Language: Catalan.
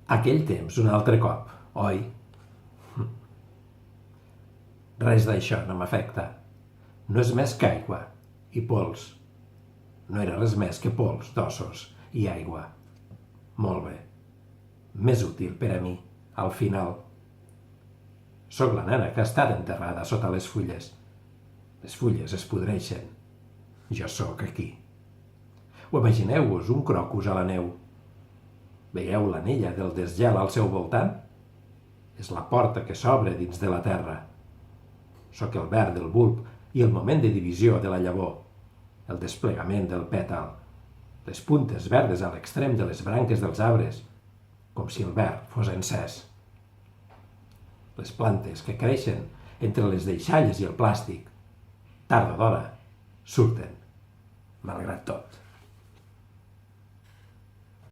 Aquell temps un altre cop, oi? Res d'això no m'afecta. No és més que aigua i pols. No era res més que pols d'ossos i aigua. Molt bé. Més útil per a mi, al final. Sóc la nena que ha estat enterrada sota les fulles. Les fulles es podreixen. Jo sóc aquí. O imagineu-vos un crocus a la neu. Veieu l'anella del desgel al seu voltant? És la porta que s'obre dins de la terra. Sóc el verd del bulb i el moment de divisió de la llavor, el desplegament del pètal, les puntes verdes a l'extrem de les branques dels arbres, com si el verd fos encès. Les plantes que creixen entre les deixalles i el plàstic, tard o d'hora, surten, malgrat tot.